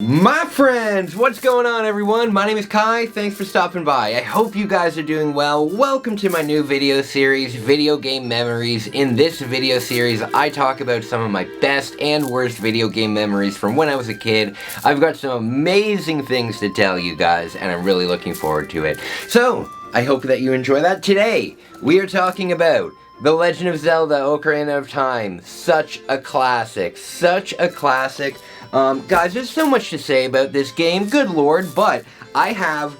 My friends, what's going on everyone? My name is Kai, thanks for stopping by. I hope you guys are doing well. Welcome to my new video series, Video Game Memories. In this video series, I talk about some of my best and worst video game memories from when I was a kid. I've got some amazing things to tell you guys, and I'm really looking forward to it. So, I hope that you enjoy that. Today, we are talking about The Legend of Zelda Ocarina of Time. Such a classic, such a classic. Guys, there's so much to say about this game, good lord, but I have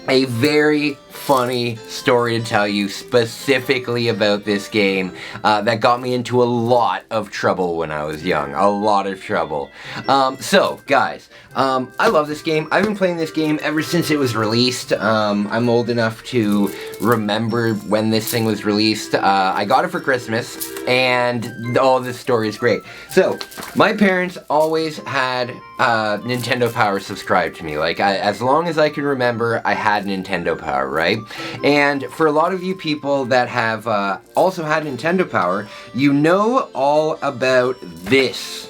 a very funny story to tell you specifically about this game that got me into a lot of trouble when I was young. A lot of trouble. So, guys, I love this game. I've been playing this game ever since it was released. I'm old enough to remember when this thing was released. I got it for Christmas, and oh, this story is great. So, my parents always had Nintendo Power subscribed to me. Like, as long as I can remember, I had Nintendo Power, right? And for a lot of you people that have also had Nintendo Power, you know all about this.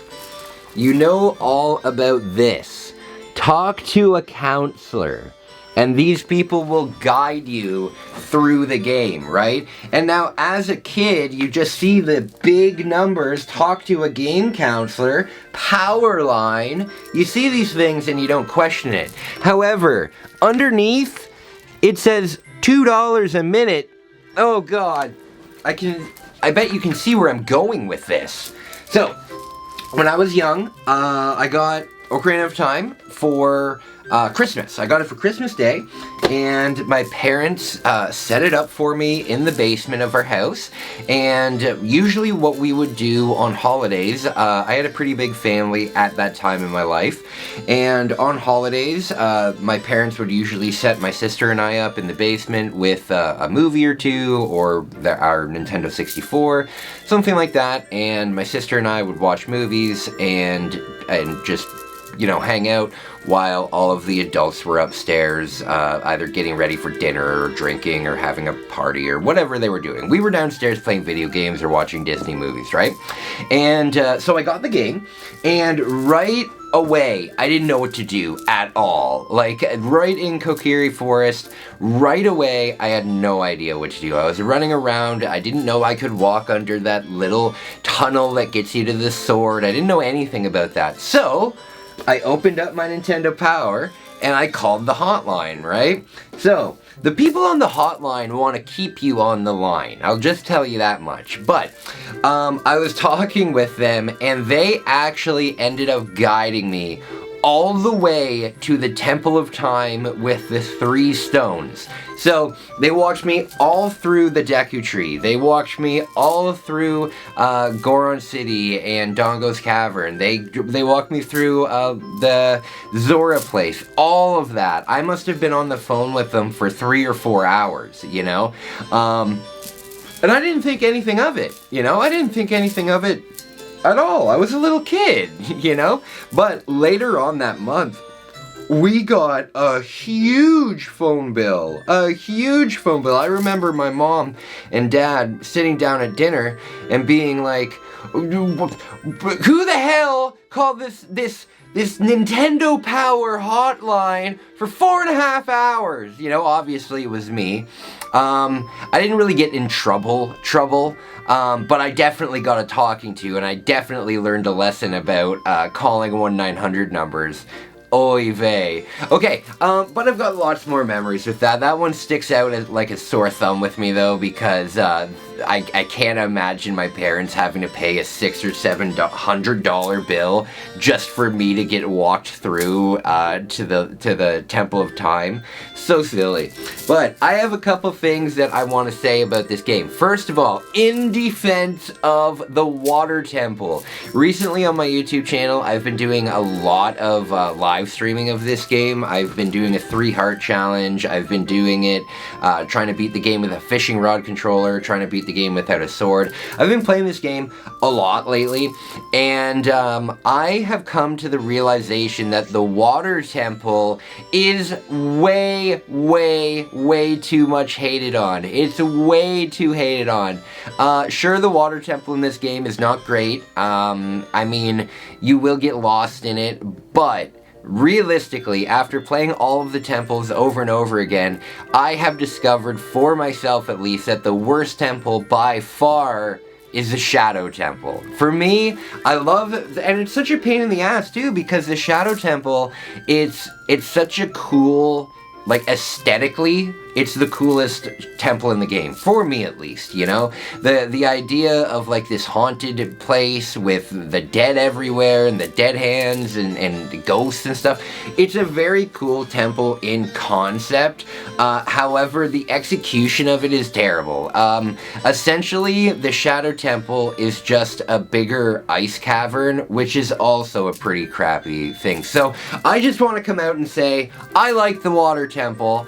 You know all about this. Talk to a counselor. And these people will guide you through the game, right? And now, as a kid, you just see the big numbers, talk to a game counselor, power line. You see these things and you don't question it. However, underneath, it says $2 a minute. Oh God, I bet you can see where I'm going with this. So, when I was young, I got Ocarina of Time for Christmas. I got it for Christmas Day, and my parents set it up for me in the basement of our house. And usually what we would do on holidays, I had a pretty big family at that time in my life, and on holidays, my parents would usually set my sister and I up in the basement with a movie or two, or our Nintendo 64, something like that, and my sister and I would watch movies and just, you know, hang out while all of the adults were upstairs, either getting ready for dinner or drinking or having a party or whatever they were doing. We were downstairs playing video games or watching Disney movies, right? And so I got the game, and right away, I didn't know what to do at all. Like, right in Kokiri Forest, right away, I had no idea what to do. I was running around, I didn't know I could walk under that little tunnel that gets you to the sword. I didn't know anything about that. So, I opened up my Nintendo Power, and I called the hotline, right? So, the people on the hotline want to keep you on the line. I'll just tell you that much. But, I was talking with them, and they actually ended up guiding me all the way to the Temple of Time with the 3 stones. So, they walked me all through the Deku Tree. They walked me all through Goron City and Dongo's Cavern. They walked me through the Zora place. All of that. I must have been on the phone with them for 3 or 4 hours, you know? And I didn't think anything of it, you know? I didn't think anything of it at all. I was a little kid, you know? But later on that month, we got a huge phone bill. A huge phone bill. I remember my mom and dad sitting down at dinner and being like, who the hell called this Nintendo Power Hotline for 4.5 hours? You know, obviously it was me. I didn't really get in trouble, but I definitely got a talking to, and I definitely learned a lesson about calling 1-900 numbers. Oy vey. Okay, but I've got lots more memories with that. That one sticks out as like a sore thumb with me, though, because I can't imagine my parents having to pay a $600 or $700 bill just for me to get walked through to the Temple of Time. So silly. But I have a couple things that I want to say about this game. First of all, in defense of the Water Temple. Recently on my YouTube channel, I've been doing a lot of live streaming of this game. I've been doing a 3-heart challenge. I've been doing it trying to beat the game with a fishing rod controller, trying to beat the game without a sword. I've been playing this game a lot lately, and I have come to the realization that the Water Temple is way too much hated on. It's way too hated on. Sure, the Water Temple in this game is not great. I mean, you will get lost in it, but realistically, after playing all of the temples over and over again, I have discovered, for myself at least, that the worst temple by far is the Shadow Temple. For me, I love it, and it's such a pain in the ass too, because the Shadow Temple, it's such a cool, like, aesthetically, it's the coolest temple in the game, for me at least, you know? The idea of, like, this haunted place with the dead everywhere and the dead hands and the ghosts and stuff, it's a very cool temple in concept. However, the execution of it is terrible. Essentially, the Shadow Temple is just a bigger ice cavern, which is also a pretty crappy thing. So, I just want to come out and say, I like the Water Temple.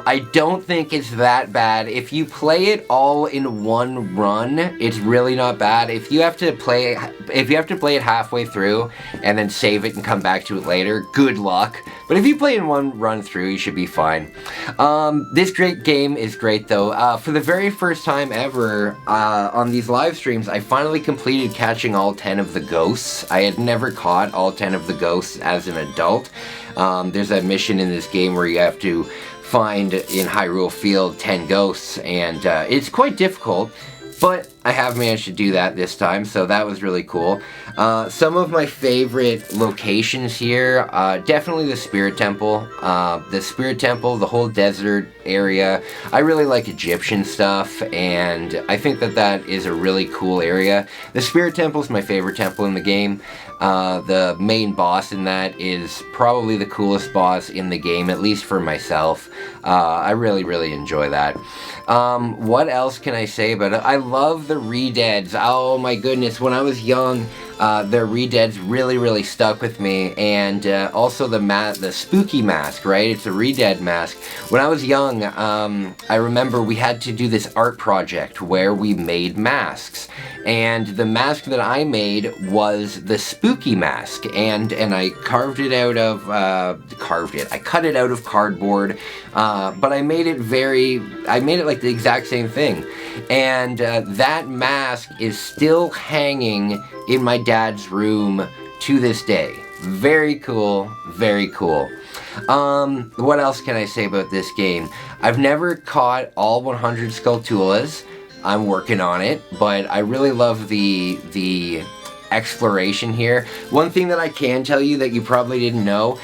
I don't think it's that bad. If you play it all in one run, it's really not bad. If you have to play it halfway through and then save it and come back to it later, good luck. But if you play in one run through, you should be fine. This great game is great though. For the very first time ever on these live streams, I finally completed catching all 10 of the ghosts. I had never caught all 10 of the ghosts as an adult. There's a mission in this game where you have to find in Hyrule Field 10 ghosts, and it's quite difficult, but I have managed to do that this time, so that was really cool. Some of my favorite locations here, definitely the Spirit Temple. The Spirit Temple, the whole desert area. I really like Egyptian stuff, and I think that that is a really cool area. The Spirit Temple is my favorite temple in the game. The main boss in that is probably the coolest boss in the game, at least for myself. I really, really enjoy that. What else can I say about it? I love the Re-Deads. Oh my goodness, when I was young, the Re-Deads really, really stuck with me. And also the spooky mask, right? It's a Re-Dead mask. When I was young, I remember we had to do this art project where we made masks. And the mask that I made was the spooky mask, and I carved it out of, I cut it out of cardboard, but I made it like the exact same thing. And that mask is still hanging in my dad's room to this day. Very cool, very cool. What else can I say about this game? I've never caught all 100 Skulltulas. I'm working on it, but I really love the exploration here. One thing that I can tell you that you probably didn't know,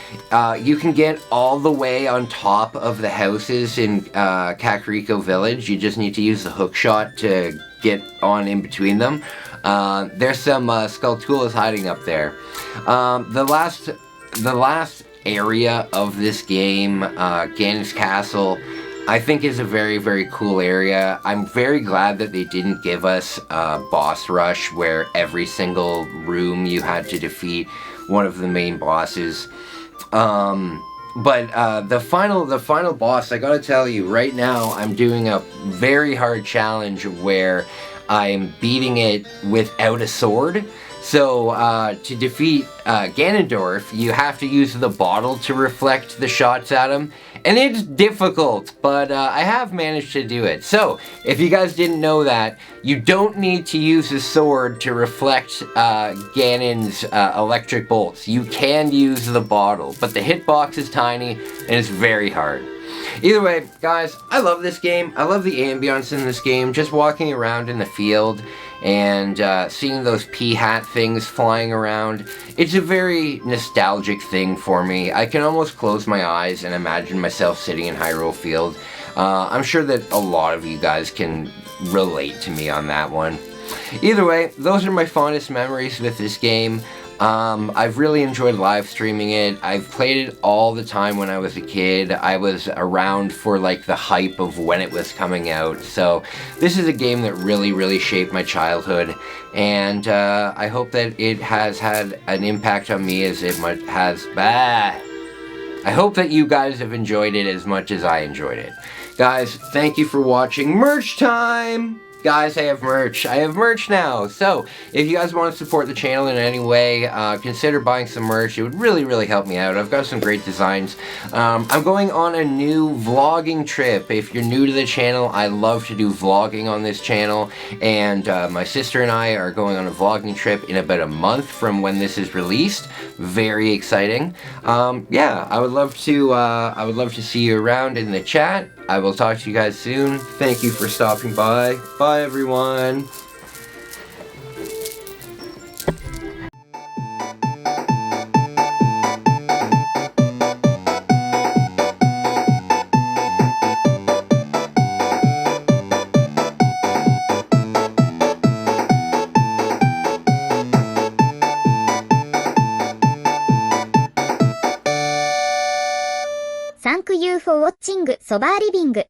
you can get all the way on top of the houses in Kakariko Village. You just need to use the hook shot to get on in between them. There's some Skulltulas hiding up there. The last area of this game, Ganon's Castle, I think is a very, very cool area. I'm very glad that they didn't give us a boss rush where every single room you had to defeat one of the main bosses. But the final boss, I gotta tell you, right now I'm doing a very hard challenge where I'm beating it without a sword. So, to defeat Ganondorf, you have to use the bottle to reflect the shots at him. And it's difficult, but I have managed to do it. So, if you guys didn't know that, you don't need to use a sword to reflect Ganon's electric bolts. You can use the bottle, but the hitbox is tiny and it's very hard. Either way, guys, I love this game. I love the ambience in this game. Just walking around in the field and seeing those pea hat things flying around. It's a very nostalgic thing for me. I can almost close my eyes and imagine myself sitting in Hyrule Field. I'm sure that a lot of you guys can relate to me on that one. Either way, those are my fondest memories with this game. I've really enjoyed live streaming it. I've played it all the time when I was a kid. I was around for like the hype of when it was coming out. So this is a game that really, really shaped my childhood. And I hope that it has had an impact on me as it has. I hope that you guys have enjoyed it as much as I enjoyed it. Guys, thank you for watching. Merch time! Guys, I have merch. I have merch now. So, if you guys want to support the channel in any way, consider buying some merch. It would really, really help me out. I've got some great designs. I'm going on a new vlogging trip. If you're new to the channel, I love to do vlogging on this channel. And my sister and I are going on a vlogging trip in about a month from when this is released. Very exciting. Yeah, I would love to see you around in the chat. I will talk to you guys soon. Thank you for stopping by. Bye, everyone. Thank you for watching そばリビング